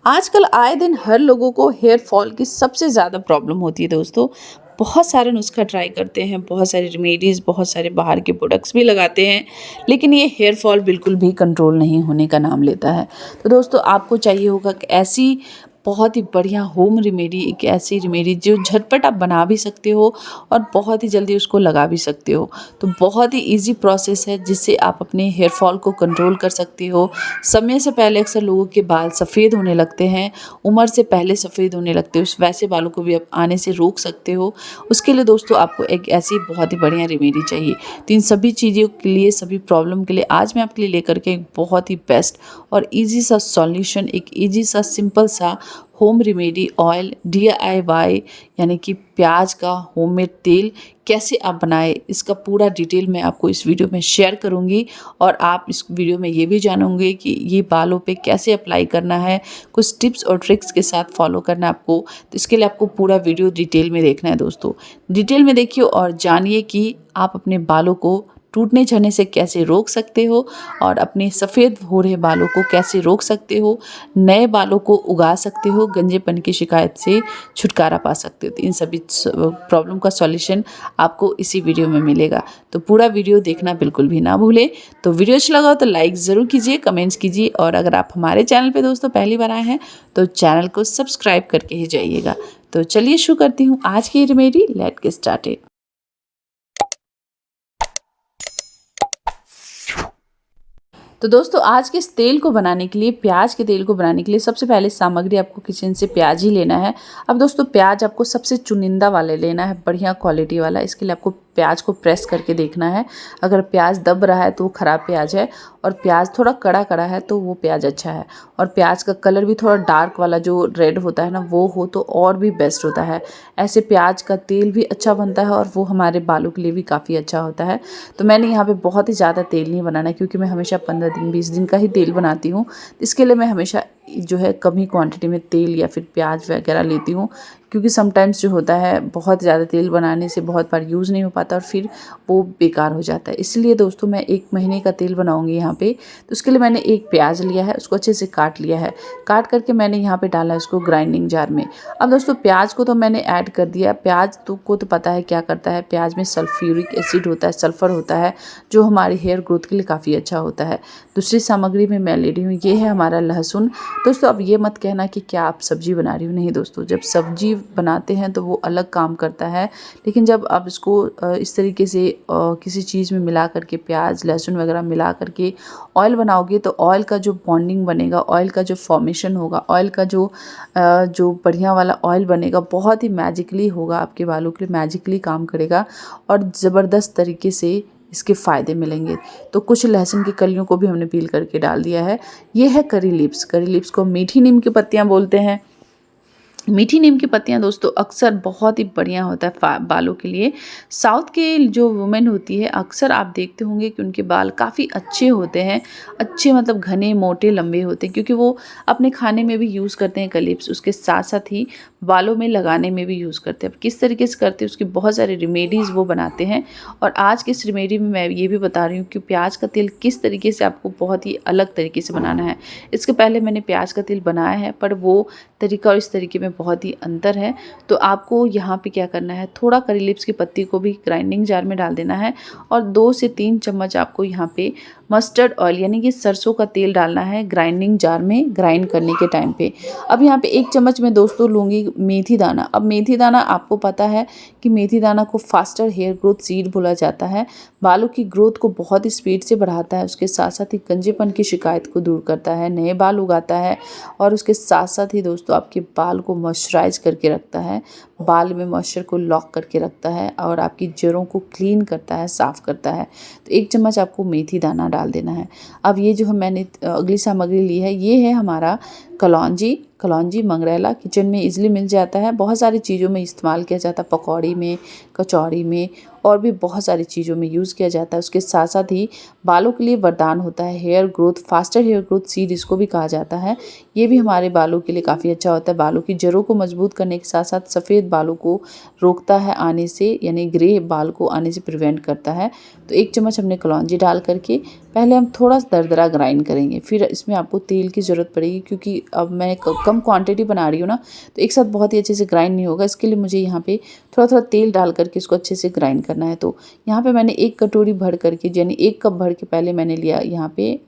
आजकल आए दिन हर लोगों को हेयर फॉल की सबसे ज़्यादा प्रॉब्लम होती है दोस्तों। बहुत सारे नुस्खा ट्राई करते हैं, बहुत सारे रेमेडीज़, बहुत सारे बाहर के प्रोडक्ट्स भी लगाते हैं, लेकिन ये हेयर फॉल बिल्कुल भी कंट्रोल नहीं होने का नाम लेता है। तो दोस्तों आपको चाहिए होगा कि ऐसी बहुत ही बढ़िया होम रेमेडी, एक ऐसी रेमेडी जो झटपट आप बना भी सकते हो और बहुत ही जल्दी उसको लगा भी सकते हो। तो बहुत ही ईज़ी प्रोसेस है जिससे आप अपने हेयर फॉल को कंट्रोल कर सकते हो। समय से पहले अक्सर लोगों के बाल सफ़ेद होने लगते हैं, उम्र से पहले सफ़ेद होने लगते हैं, उस वैसे बालों को भी आप आने से रोक सकते हो। उसके लिए दोस्तों आपको एक ऐसी बहुत ही बढ़िया रेमेडी चाहिए। तो इन सभी चीज़ों के लिए, सभी प्रॉब्लम के लिए आज मैं आपके लिए लेकर के एक बहुत ही बेस्ट और ईज़ी सा सॉल्यूशन, एक ईज़ी सा सिंपल सा होम रेमेडी ऑयल DIY यानी कि प्याज का होममेड तेल कैसे आप बनाएं, इसका पूरा डिटेल मैं आपको इस वीडियो में शेयर करूंगी। और आप इस वीडियो में ये भी जानोगे कि ये बालों पे कैसे अप्लाई करना है, कुछ टिप्स और ट्रिक्स के साथ फॉलो करना है आपको। तो इसके लिए आपको पूरा वीडियो डिटेल में देखना है दोस्तों। डिटेल में देखिए और जानिए कि आप अपने बालों को टूटने झड़ने से कैसे रोक सकते हो और अपने सफ़ेद हो रहे बालों को कैसे रोक सकते हो, नए बालों को उगा सकते हो, गंजेपन की शिकायत से छुटकारा पा सकते हो। तो इन सभी प्रॉब्लम का सॉल्यूशन आपको इसी वीडियो में मिलेगा। तो पूरा वीडियो देखना बिल्कुल भी ना भूलें। तो वीडियो अच्छा लगा हो तो लाइक ज़रूर कीजिए, कमेंट्स कीजिए, और अगर आप हमारे चैनल पे दोस्तों पहली बार आए हैं तो चैनल को सब्सक्राइब करके ही जाइएगा। तो चलिए शुरू करती हूँ आज की रेमेडी। Let get started. तो दोस्तों आज के इस तेल को बनाने के लिए, प्याज के तेल को बनाने के लिए सबसे पहले सामग्री आपको किचन से प्याज ही लेना है। अब दोस्तों प्याज आपको सबसे चुनिंदा वाले लेना है, बढ़िया क्वालिटी वाला। इसके लिए आपको प्याज को प्रेस करके देखना है। अगर प्याज दब रहा है तो वो ख़राब प्याज है, और प्याज थोड़ा कड़ा कड़ा है तो वो प्याज अच्छा है। और प्याज का कलर भी थोड़ा डार्क वाला जो रेड होता है ना, वो हो तो और भी बेस्ट होता है। ऐसे प्याज का तेल भी अच्छा बनता है और वो हमारे बालों के लिए भी काफ़ी अच्छा होता है। तो मैंने यहाँ पे बहुत ही ज़्यादा तेल नहीं बनाना, क्योंकि मैं हमेशा 15 दिन 20 दिन का ही तेल बनाती हूँ। इसके लिए मैं हमेशा जो है कम ही क्वांटिटी में तेल या फिर प्याज वगैरह लेती हूँ, क्योंकि समटाइम्स जो होता है बहुत ज़्यादा तेल बनाने से बहुत बार यूज़ नहीं हो पाता और फिर वो बेकार हो जाता है। इसलिए दोस्तों मैं 1 महीने का तेल बनाऊंगी यहाँ पे। तो उसके लिए मैंने एक प्याज लिया है, उसको अच्छे से काट लिया है। काट करके मैंने यहाँ पे डाला है उसको ग्राइंडिंग जार में। अब दोस्तों प्याज को तो मैंने ऐड कर दिया। प्याज को तो पता है क्या करता है, प्याज में सल्फ्यूरिक एसिड होता है, सल्फ़र होता है, जो हमारे हेयर ग्रोथ के लिए काफ़ी अच्छा होता है। दूसरी सामग्री में मैं ले रही हूँ, ये है हमारा लहसुन। दोस्तों अब ये मत कहना कि क्या आप सब्जी बना रही हो, नहीं दोस्तों, जब सब्जी बनाते हैं तो वो अलग काम करता है, लेकिन जब आप इसको इस तरीके से किसी चीज़ में मिला करके, प्याज लहसुन वगैरह मिला करके ऑयल बनाओगे तो ऑयल का जो बॉन्डिंग बनेगा, ऑयल का जो फॉर्मेशन होगा, ऑयल का जो बढ़िया वाला ऑयल बनेगा, बहुत ही मैजिकली होगा, आपके बालों के लिए मैजिकली काम करेगा और ज़बरदस्त तरीके से इसके फ़ायदे मिलेंगे। तो कुछ लहसुन की कलियों को भी हमने पील करके डाल दिया है। ये है करी लीव्स। करी लीव्स को मीठी नीम की पत्तियां बोलते हैं। मीठी नीम की पत्तियां दोस्तों अक्सर बहुत ही बढ़िया होता है बालों के लिए। साउथ के जो वुमेन होती है, अक्सर आप देखते होंगे कि उनके बाल काफ़ी अच्छे होते हैं, अच्छे मतलब घने मोटे लंबे होते हैं, क्योंकि वो अपने खाने में भी यूज़ करते हैं कलिप्स, उसके साथ साथ ही बालों में लगाने में भी यूज़ करते हैं। अब किस तरीके से करते हैं उसकी बहुत सारी रेमेडीज़ वो बनाते हैं, और आज की इस रेमेडी में मैं ये भी बता रही हूँ कि प्याज का तेल किस तरीके से आपको बहुत ही अलग तरीके से बनाना है। इसके पहले मैंने प्याज का तेल बनाया है, पर वो तरीका और इस तरीके में बहुत ही अंतर है। तो आपको यहाँ पे क्या करना है, थोड़ा करी लीव्स की पत्ती को भी ग्राइंडिंग जार में डाल देना है, और 2 से 3 चम्मच आपको यहाँ पे मस्टर्ड ऑयल यानी कि सरसों का तेल डालना है ग्राइंडिंग जार में, ग्राइंड करने के टाइम पे। अब यहाँ पे 1 चम्मच मैं दोस्तों लूँगी मेथी दाना। अब मेथी दाना आपको पता है कि मेथी दाना को फास्टर हेयर ग्रोथ सीड बोला जाता है। बालों की ग्रोथ को बहुत ही स्पीड से बढ़ाता है, उसके साथ साथ ही गंजेपन की शिकायत को दूर करता है, नए बाल उगाता है, और उसके साथ साथ ही दोस्तों आपके बाल को मॉइस्चराइज करके रखता है, बाल में मॉइस्चर को लॉक करके रखता है, और आपकी जड़ों को क्लीन करता है, साफ़ करता है। तो 1 चम्मच आपको मेथी दाना डाल देना है। अब ये जो मैंने अगली सामग्री ली है, ये है हमारा कलौंजी। कलौंजी मंगरेला किचन में इजीली मिल जाता है, बहुत सारी चीज़ों में इस्तेमाल किया जाता है, पकौड़ी में, कचौड़ी में, और भी बहुत सारी चीज़ों में यूज़ किया जाता है। उसके साथ साथ ही बालों के लिए वरदान होता है, hair growth, faster hair growth seed इसको भी कहा जाता है। ये भी हमारे बालों के लिए काफ़ी अच्छा होता है, बालों की जड़ों को मजबूत करने के साथ साथ सफ़ेद बालों को रोकता है आने से, यानी ग्रे बाल को आने से प्रिवेंट करता है। तो 1 चम्मच हमने कलौंजी डाल करके पहले हम थोड़ा दरदरा ग्राइंड करेंगे, फिर इसमें आपको तेल की ज़रूरत पड़ेगी क्योंकि अब मैं कम क्वांटिटी बना रही हूँ ना, तो एक साथ बहुत ही अच्छे से ग्राइंड नहीं होगा। इसके लिए मुझे यहाँ पे थोड़ा थोड़ा तेल डाल करके इसको अच्छे से ग्राइंड करना है। तो यहाँ पे मैंने 1 कटोरी भर करके, यानी 1 कप भर के पहले मैंने लिया यहाँ पे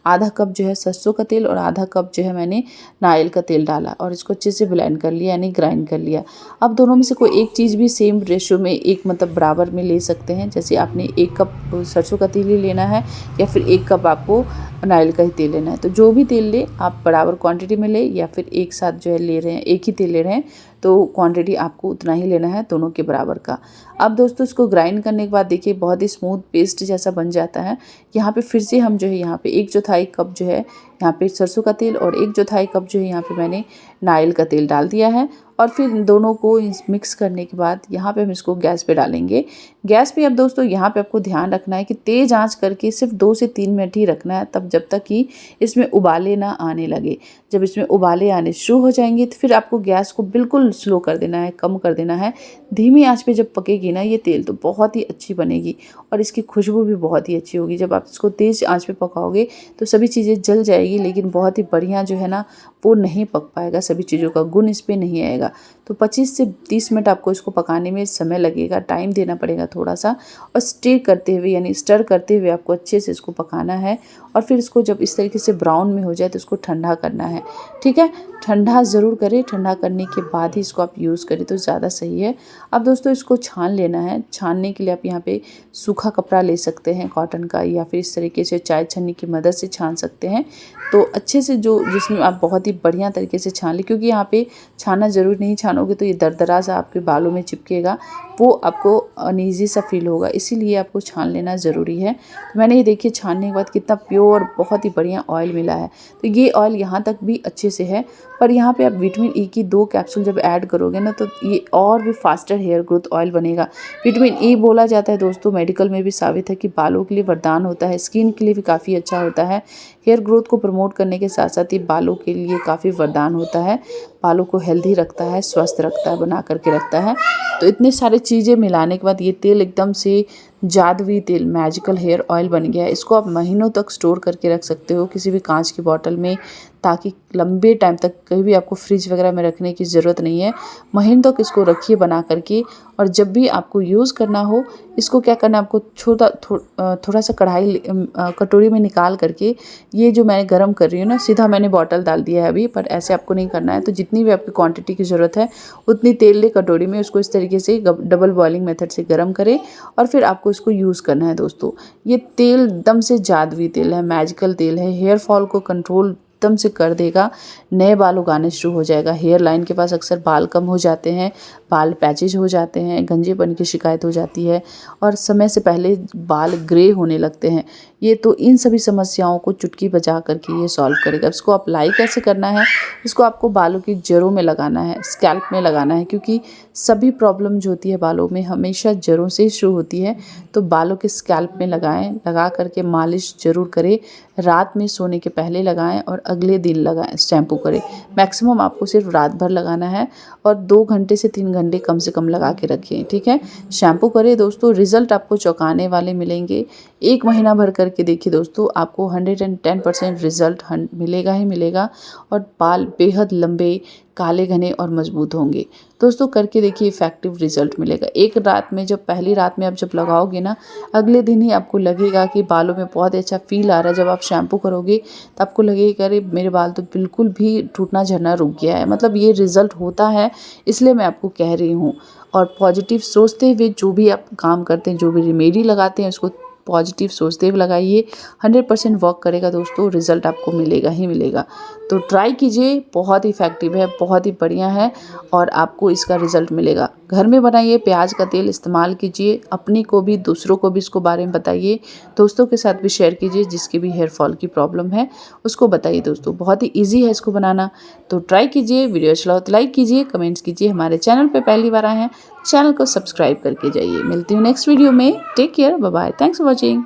आधा कप जो है सरसों का तेल और आधा कप जो है मैंने नारियल का तेल डाला और इसको अच्छे से ब्लेंड कर लिया, यानी ग्राइंड कर लिया। अब दोनों में से कोई एक चीज़ भी सेम रेशो में एक मतलब बराबर में ले सकते हैं। जैसे आपने 1 कप सरसों का तेल ही लेना है या फिर 1 कप आपको नारियल का ही तेल लेना है, तो जो भी तेल ले आप बराबर क्वांटिटी में ले, या फिर एक साथ जो है ले रहे हैं, एक ही तेल ले रहे हैं तो क्वांटिटी आपको उतना ही लेना है, दोनों के बराबर का। अब दोस्तों इसको ग्राइंड करने के बाद देखिए बहुत ही स्मूथ पेस्ट जैसा बन जाता है। यहाँ पे फिर से हम जो है यहाँ पे 1/4 कप जो है यहाँ पे सरसों का तेल और 1/4 कप जो है यहाँ पे मैंने नारियल का तेल डाल दिया है। और फिर दोनों को मिक्स करने के बाद यहाँ पे हम इसको गैस पे डालेंगे। गैस पे अब दोस्तों यहाँ पे आपको ध्यान रखना है कि तेज़ आंच करके सिर्फ 2 से 3 मिनट ही रखना है, तब जब तक कि इसमें उबाले ना आने लगे। जब इसमें उबाले आने शुरू हो जाएंगे तो फिर आपको गैस को बिल्कुल स्लो कर देना है, कम कर देना है। धीमी आंच पे जब पकेगी ना ये तेल तो बहुत ही अच्छी बनेगी और इसकी खुशबू भी बहुत ही अच्छी होगी। जब आप इसको तेज़ आंच पे पकाओगे तो सभी चीज़ें जल जाएगी, लेकिन बहुत ही बढ़िया जो है ना वो नहीं पक पाएगा, सभी चीज़ों का गुण इस पे नहीं आएगा। तो 25 से 30 मिनट आपको इसको पकाने में समय लगेगा, टाइम देना पड़ेगा थोड़ा सा, और स्टर करते हुए आपको अच्छे से इसको पकाना है। और फिर इसको जब इस तरीके से ब्राउन में हो जाए तो इसको ठंडा करना है। ठीक है, ठंडा ज़रूर करें, ठंडा करने के बाद ही इसको आप यूज़ करें तो ज़्यादा सही है। अब दोस्तों इसको छान लेना है। छानने के लिए आप यहाँ पे सूखा कपड़ा ले सकते हैं कॉटन का, या फिर इस तरीके से चाय छन्नी की मदद से छान सकते हैं। तो अच्छे से जिसमें आप बहुत ही बढ़िया तरीके से छान लें, क्योंकि यहाँ पे छानना ज़रूर नहीं, छानोगे तो ये दरदरा सा आपके बालों में चिपकेगा, वो आपको अनईजी सा फील होगा, इसीलिए आपको छान लेना ज़रूरी है। तो मैंने ये देखिए छानने के बाद कितना प्योर बहुत ही बढ़िया ऑयल मिला है। तो ये ऑयल यहाँ तक भी अच्छे से है, पर यहाँ पे आप विटामिन ई की 2 कैप्सूल जब ऐड करोगे ना तो ये और भी फास्टर हेयर ग्रोथ ऑयल बनेगा। विटामिन ई बोला जाता है दोस्तों, मेडिकल में भी साबित है कि बालों के लिए वरदान होता है, स्किन के लिए भी काफ़ी अच्छा होता है। हेयर ग्रोथ को प्रमोट करने के साथ साथ ये बालों के लिए काफ़ी वरदान होता है, बालों को हेल्दी रखता है, स्वस्थ रखता है, बना करके रखता है। तो इतनी सारी चीज़ें मिलाने के बाद ये तेल एकदम से जादुई तेल, मैजिकल हेयर ऑयल बन गया है। इसको आप महीनों तक स्टोर करके रख सकते हो किसी भी कांच की बॉटल में, ताकि लंबे टाइम तक कहीं भी आपको फ्रिज वगैरह में रखने की ज़रूरत नहीं है। महीनों तक इसको रखिए बना करके, और जब भी आपको यूज़ करना हो इसको क्या करना है, आपको थोड़ा सा कटोरी में निकाल करके, ये जो मैं गर्म कर रही हूँ ना, सीधा मैंने बॉटल डाल दिया है अभी, पर ऐसे आपको नहीं करना है। तो जितनी भी आपकी क्वांटिटी की ज़रूरत है उतनी तेल ले कटोरी में, उसको इस तरीके से डबल बॉइलिंग मेथड से गर्म करें और फिर आपको इसको यूज़ करना है। दोस्तों ये तेल एकदम से जादुई तेल है, मैजिकल तेल है, हेयर फॉल को कंट्रोल एकदम से कर देगा, नए बाल उगाने शुरू हो जाएगा। हेयर लाइन के पास अक्सर बाल कम हो जाते हैं, बाल पैचेज हो जाते हैं, गंजेपन की शिकायत हो जाती है और समय से पहले बाल ग्रे होने लगते हैं। ये तो इन सभी समस्याओं को चुटकी बजा करके ये सॉल्व करेगा। इसको अप्लाई कैसे करना है, इसको आपको बालों की जड़ों में लगाना है, स्कैल्प में लगाना है, क्योंकि सभी प्रॉब्लम जो होती है बालों में हमेशा जड़ों से ही शुरू होती है। तो बालों के स्कैल्प में लगाएं, लगा करके मालिश ज़रूर करें, रात में सोने के पहले लगाएं और अगले दिन लगाएं, शैम्पू करें। मैक्सिमम आपको सिर्फ रात भर लगाना है और 2 घंटे से 3 घंटे कम से कम लगा के रखें। ठीक है, शैम्पू करें दोस्तों, रिज़ल्ट आपको चौंकाने वाले मिलेंगे। 1 महीना भर करके देखिए दोस्तों, आपको 110% रिज़ल्ट मिलेगा ही मिलेगा और बाल बेहद लंबे, काले घने और मजबूत होंगे। दोस्तों करके देखिए, इफ़ेक्टिव रिज़ल्ट मिलेगा। एक रात में पहली रात में आप जब लगाओगे ना, अगले दिन ही आपको लगेगा कि बालों में बहुत अच्छा फ़ील आ रहा है। जब आप शैम्पू करोगे तो आपको लगेगा अरे मेरे बाल तो बिल्कुल भी टूटना झड़ना रुक गया है। मतलब ये रिज़ल्ट होता है, इसलिए मैं आपको कह रही हूँ। और पॉजिटिव सोचते हुए जो भी आप काम करते हैं, जो भी रेमेडी लगाते हैं, उसको पॉजिटिव सोचते हुए लगाइए। 100% वर्क करेगा दोस्तों, रिज़ल्ट आपको मिलेगा ही मिलेगा। तो ट्राई कीजिए, बहुत इफ़ेक्टिव है, बहुत ही बढ़िया है और आपको इसका रिज़ल्ट मिलेगा। घर में बनाइए, प्याज का तेल इस्तेमाल कीजिए, अपने को भी दूसरों को भी इसको बारे में बताइए, दोस्तों के साथ भी शेयर कीजिए, जिसकी भी हेयर फॉल की प्रॉब्लम है उसको बताइए। दोस्तों बहुत ही ईजी है इसको बनाना, तो ट्राई कीजिए। वीडियो अच्छा लगा तो लाइक कीजिए, कमेंट्स कीजिए। हमारे चैनल पर पहली बार आए हैं, चैनल को सब्सक्राइब करके जाइए। मिलती हूँ नेक्स्ट वीडियो में। Take care, bye bye, thanks for watching.